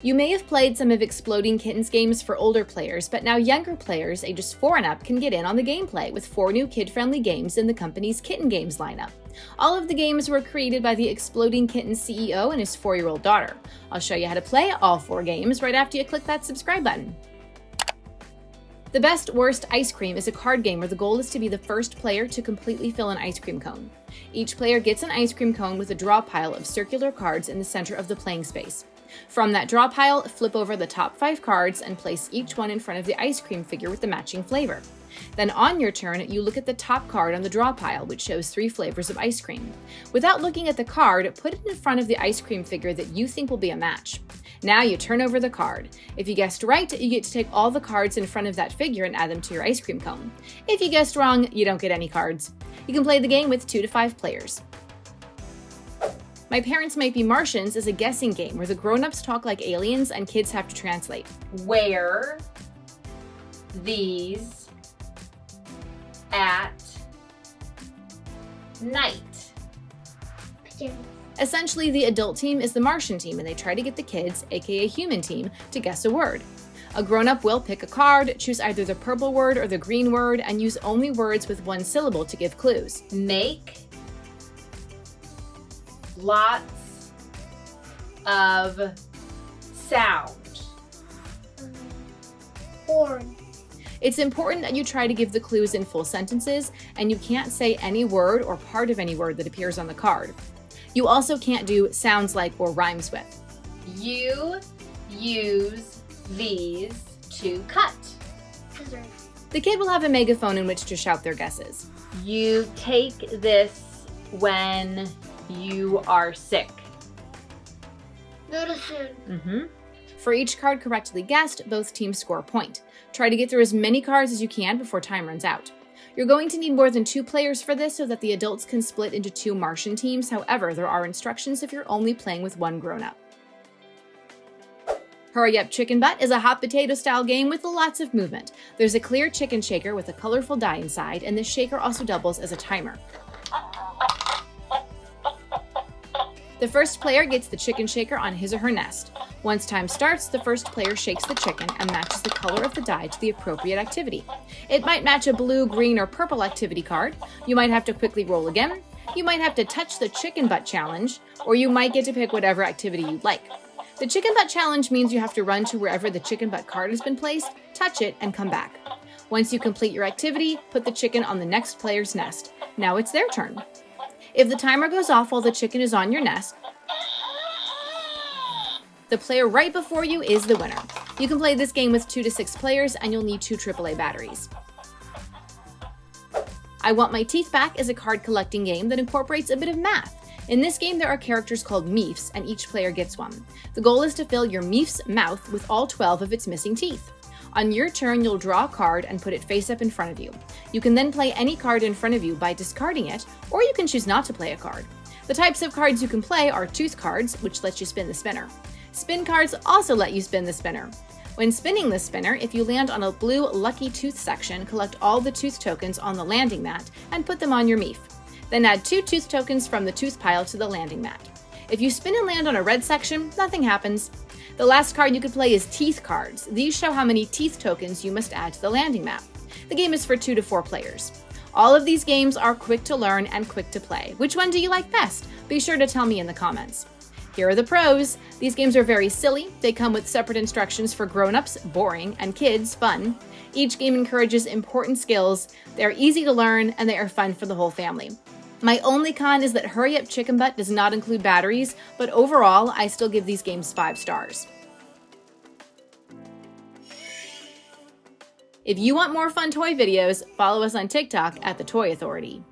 You may have played some of Exploding Kittens games for older players, but now younger players ages 4 and up can get in on the gameplay with 4 new kid-friendly games in the company's Kitten Games lineup. All of the games were created by the Exploding Kittens CEO and his 4-year-old daughter. I'll show you how to play all 4 games right after you click that subscribe button. The Best Worst Ice Cream is a card game where the goal is to be the first player to completely fill an ice cream cone. Each player gets an ice cream cone with a draw pile of circular cards in the center of the playing space. From that draw pile, flip over the top 5 cards and place each one in front of the ice cream figure with the matching flavor. Then on your turn, you look at the top card on the draw pile, which shows 3 flavors of ice cream. Without looking at the card, put it in front of the ice cream figure that you think will be a match. Now you turn over the card. If you guessed right, you get to take all the cards in front of that figure and add them to your ice cream cone. If you guessed wrong, you don't get any cards. You can play the game with 2 to 5 players. My Parents Might Be Martians is a guessing game where the grown-ups talk like aliens and kids have to translate. Wear these at night. Essentially, the adult team is the Martian team, and they try to get the kids, aka human team, to guess a word. A grown-up will pick a card, choose either the purple word or the green word, and use only words with 1 syllable to give clues. Make lots of sound. Horn. It's important that you try to give the clues in full sentences, and you can't say any word or part of any word that appears on the card. You also can't do sounds like or rhymes with. You use these to cut. Scissors. The kid will have a megaphone in which to shout their guesses. You take this when you are sick. Medicine. For each card correctly guessed, both teams score a point. Try to get through as many cards as you can before time runs out. You're going to need more than 2 players for this so that the adults can split into 2 Martian teams. However, there are instructions if you're only playing with 1 grown-up. Hurry Up Chicken Butt is a hot potato style game with lots of movement. There's a clear chicken shaker with a colorful die inside, and this shaker also doubles as a timer. The first player gets the chicken shaker on his or her nest. Once time starts, the first player shakes the chicken and matches the color of the die to the appropriate activity. It might match a blue, green, or purple activity card. You might have to quickly roll again. You might have to touch the chicken butt challenge, or you might get to pick whatever activity you'd like. The chicken butt challenge means you have to run to wherever the chicken butt card has been placed, touch it, and come back. Once you complete your activity, put the chicken on the next player's nest. Now it's their turn. If the timer goes off while the chicken is on your nest, the player right before you is the winner. You can play this game with 2 to 6 players, and you'll need 2 AAA batteries. I Want My Teeth Back is a card collecting game that incorporates a bit of math. In this game, there are characters called meefs, and each player gets one. The goal is to fill your meef's mouth with all 12 of its missing teeth. On your turn, you'll draw a card and put it face up in front of you. You can then play any card in front of you by discarding it, or you can choose not to play a card. The types of cards you can play are tooth cards, which lets you spin the spinner. Spin cards also let you spin the spinner. When spinning the spinner, if you land on a blue Lucky Tooth section, collect all the tooth tokens on the landing mat and put them on your meef. Then add 2 tooth tokens from the tooth pile to the landing mat. If you spin and land on a red section, nothing happens. The last card you could play is teeth cards. These show how many teeth tokens you must add to the landing mat. The game is for 2 to 4 players. All of these games are quick to learn and quick to play. Which one do you like best? Be sure to tell me in the comments. Here are the pros. These games are very silly. They come with separate instructions for grown-ups, boring, and kids, fun. Each game encourages important skills. They are easy to learn, and they are fun for the whole family. My only con is that Hurry Up Chicken Butt does not include batteries, but overall, I still give these games 5 stars. If you want more fun toy videos, follow us on TikTok at The Toy Authority.